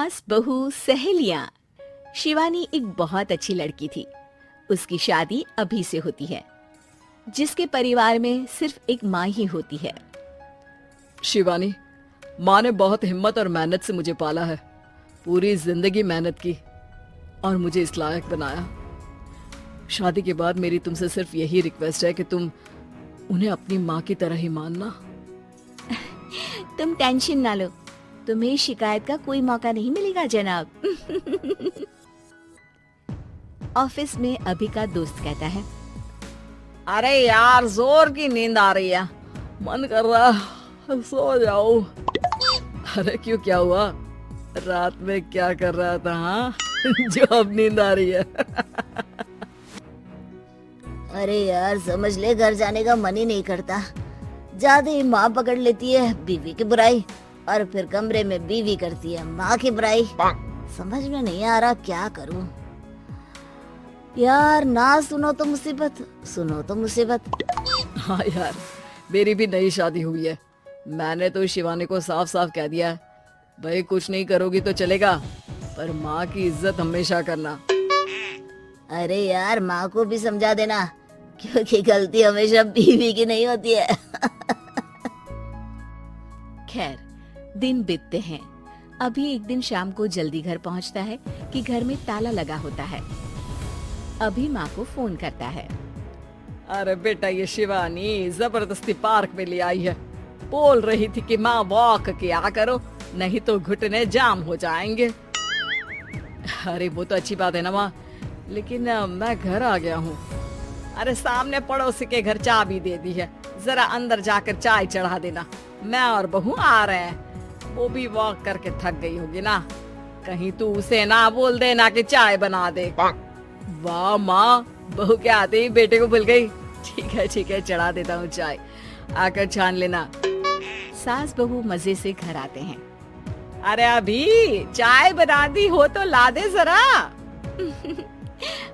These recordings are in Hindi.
सास बहू सहेलियां। शिवानी एक बहुत अच्छी लड़की थी। उसकी शादी अभी से होती है, जिसके परिवार में सिर्फ एक माँ ही होती है। शिवानी, माँ ने बहुत हिम्मत और मेहनत से मुझे पाला है। पूरी जिंदगी मेहनत की और मुझे इस लायक बनाया। शादी के बाद मेरी तुमसे सिर्फ यही रिक्वेस्ट है कि तुम उन्हें अपनी माँ की तरह ही मानना। तुम टेंशन ना लो, तुम्हें शिकायत का कोई मौका नहीं मिलेगा जनाब। ऑफिस में अभी का दोस्त कहता है, अरे यार, जोर की नींद आ रही है, मन कर रहा है सो जाओ। अरे क्यों, क्या हुआ? रात में क्या कर रहा था? हाँ जो अब नींद आ रही है। अरे यार, समझ ले, घर जाने का मन ही नहीं करता। ज्यादा ही माँ पकड़ लेती है बीवी की बुराई, और फिर कमरे में बीवी करती है माँ की बुराई। समझ में नहीं आ रहा क्या करूं। यार, ना सुनो तो मुसीबत, सुनो तो मुसीबत। हाँ यार, मेरी भी नई शादी हुई है। मैंने तो शिवानी को साफ साफ कह दिया है, भाई कुछ नहीं करोगी तो चलेगा, पर माँ की इज्जत हमेशा करना। अरे यार, माँ को भी समझा देना, क्योंकि गलती हमेशा बीवी की नहीं होती है। खैर, दिन बीतते हैं। अभी एक दिन शाम को जल्दी घर पहुंचता है कि घर में ताला लगा होता है। अभी माँ को फोन करता है। अरे बेटा, ये शिवानी जबरदस्ती पार्क में ले आई है। बोल रही थी कि माँ वॉक किया करो, नहीं तो घुटने जाम हो जाएंगे। अरे वो तो अच्छी बात है ना माँ, लेकिन मैं घर आ गया हूँ। अरे सामने पड़ोसी के घर चाबी दे दी है, जरा अंदर जाकर चाय चढ़ा देना। मैं और बहू आ रहे हैं। वो भी वॉक करके थक गई होगी ना, कहीं तू उसे ना बोल देना कि चाय बना दे। वाह माँ, बहू के आते ही बेटे को भूल गई। ठीक है, चढ़ा देता हूँ चाय, आकर छान लेना। सास बहू मजे से घर आते हैं। अरे अभी चाय बना दी हो तो ला दे जरा।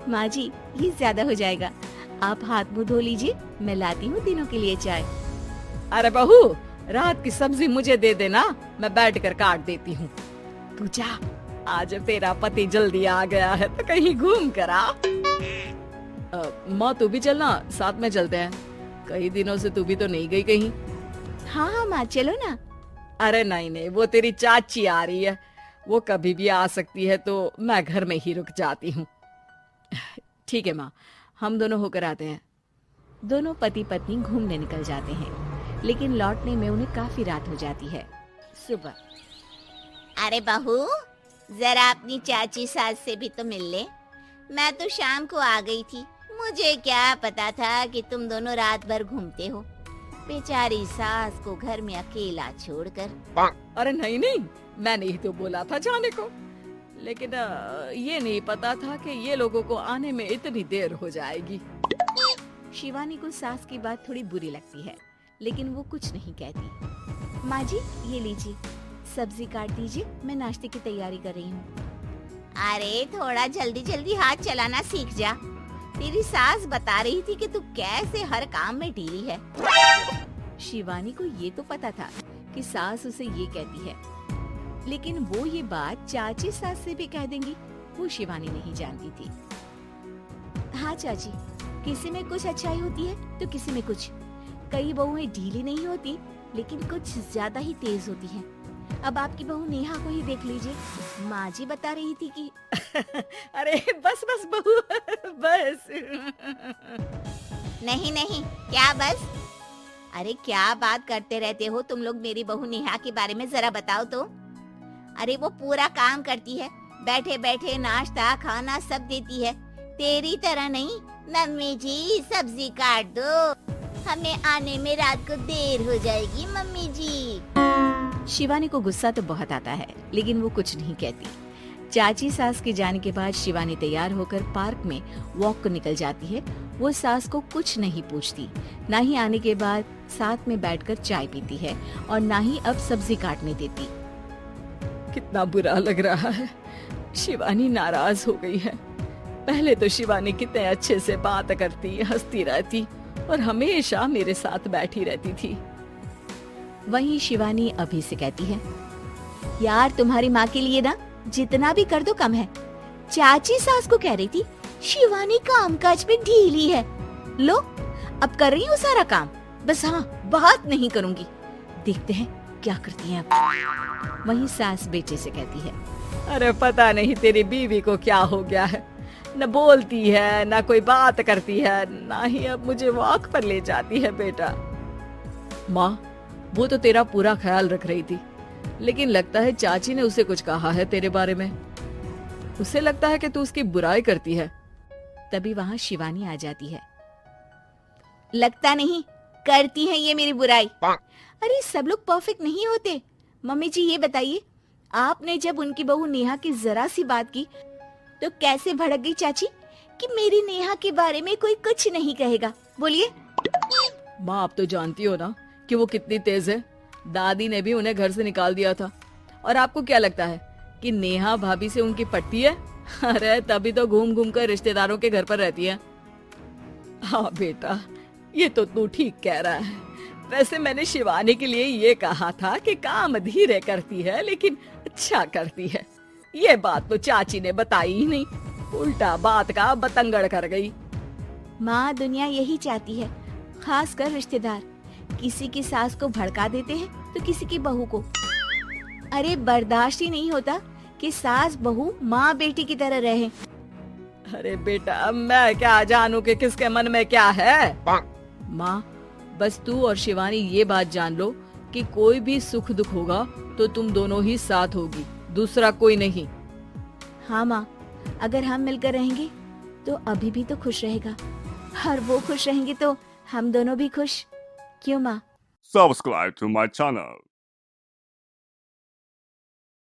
माँ जी, ये ज्यादा हो जाएगा, आप हाथ मुंह धो लीजिए, मैं लाती हूँ तीनों के लिए चाय। अरे बहू, रात की सब्जी मुझे दे देना, मैं बैठ कर काट देती हूँ। तू जा, आज तेरा पति जल्दी आ गया है तो कहीं घूम कर आ। माँ तू भी चलना, साथ में चलते हैं। कई दिनों से तू भी तो नहीं गई कहीं। हाँ हाँ माँ, चलो ना। अरे नहीं, वो तेरी चाची आ रही है, वो कभी भी आ सकती है, तो मैं घर में ही रुक जाती हूँ। ठीक है माँ, हम दोनों होकर आते हैं। दोनों पति पत्नी घूमने निकल जाते हैं, लेकिन लौटने में उन्हें काफी रात हो जाती है। सुबह, अरे बहू, जरा अपनी चाची सास से भी तो मिल ले। मैं तो शाम को आ गई थी, मुझे क्या पता था कि तुम दोनों रात भर घूमते हो। बेचारी सास को घर में अकेला छोड़कर। अरे नहीं, मैंने ही तो बोला था जाने को, लेकिन ये नहीं पता था कि ये लोगों को आने में इतनी देर हो जाएगी। शिवानी को सास की बात थोड़ी बुरी लगती है, लेकिन वो कुछ नहीं कहती। माँ जी, ये लीजिए, सब्जी काट दीजिए, मैं नाश्ते की तैयारी कर रही हूँ। अरे थोड़ा जल्दी जल्दी हाथ चलाना सीख जा। तेरी सास बता रही थी कि तू कैसे हर काम में ढीली है। शिवानी को ये तो पता था कि सास उसे ये कहती है, लेकिन वो ये बात चाची सास से भी कह देंगी, वो शिवानी नहीं जानती थी। हाँ चाची, किसी में कुछ अच्छाई होती है तो किसी में कुछ। कई बहुएं ढीली नहीं होती, लेकिन कुछ ज्यादा ही तेज होती हैं। अब आपकी बहू नेहा को ही देख लीजिए, माँ जी बता रही थी कि अरे बस बहू, बस। नहीं, क्या बस? अरे क्या बात करते रहते हो तुम लोग मेरी बहू नेहा के बारे में, जरा बताओ तो। अरे वो पूरा काम करती है, बैठे बैठे नाश्ता खाना सब देती है। तेरी तरह नहीं। मम्मी जी सब्जी काट दो, हमें आने में रात को देर हो जाएगी मम्मी जी। शिवानी को गुस्सा तो बहुत आता है, लेकिन वो कुछ नहीं कहती। चाची सास के जाने के बाद शिवानी तैयार होकर पार्क में वॉक को निकल जाती है। वो सास को कुछ नहीं पूछती, ना ही आने के बाद साथ में बैठकर चाय पीती है, और ना ही अब सब्जी काटने देती। कितना बुरा लग रहा है, शिवानी नाराज हो गई है। पहले तो शिवानी कितने अच्छे से बात करती, हंसती रहती और हमेशा मेरे साथ बैठी रहती थी। वहीं शिवानी अभी से कहती है, यार तुम्हारी माँ के लिए ना जितना भी कर दो कम है। चाची सास को कह रही थी शिवानी कामकाज पे ढीली है। लो अब कर रही हूँ सारा काम, बस हाँ बात नहीं करूँगी। देखते हैं क्या करती हैं अब। वहीं सास बेटे से कहती है, अरे पता नहीं तेरी बीवी को क्या हो गया है, न बोलती है न कोई बात करती है, ना ही अब मुझे वॉक पर ले जाती है बेटा। माँ वो तो तेरा पूरा ख्याल रख रही थी, लेकिन लगता है चाची ने उसे कुछ कहा है तेरे बारे में। उसे लगता है कि तू उसकी बुराई करती है। तभी वहाँ शिवानी आ जाती है। लगता नहीं, करती है ये मेरी बुराई। अरे सब लोग परफेक्ट नहीं होते। मम्मी जी ये बताइए, आपने जब उनकी बहू नेहा की जरा सी बात की तो कैसे भड़क गई चाची कि मेरी नेहा के बारे में कोई कुछ नहीं कहेगा। बोलिए। माँ आप तो जानती हो ना कि वो कितनी तेज है। दादी ने भी उन्हें घर से निकाल दिया था। और आपको क्या लगता है कि नेहा भाभी से उनकी पटती है? अरे तभी तो घूम घूम कर रिश्तेदारों के घर पर रहती है। हाँ बेटा ये तो तू ठीक कह रहा है। वैसे मैंने शिवानी के लिए ये कहा था कि काम धीरे करती है लेकिन अच्छा करती है। ये बात तो चाची ने बताई ही नहीं, उल्टा बात का बतंगड़ कर गई। माँ दुनिया यही चाहती है, खासकर रिश्तेदार किसी की सास को भड़का देते हैं तो किसी की बहू को। अरे बर्दाश्त ही नहीं होता कि सास बहू माँ बेटी की तरह रहे। अरे बेटा मैं क्या जानूं कि किसके मन में क्या है। माँ बस तू और शिवानी ये बात जान लो कि कोई भी सुख दुख होगा तो तुम दोनों ही साथ होगी, दूसरा कोई नहीं। हाँ माँ, अगर हम मिलकर रहेंगे तो अभी भी तो खुश रहेगा, और वो खुश रहेंगे तो हम दोनों भी खुश। क्यों माँ? Subscribe to my channel.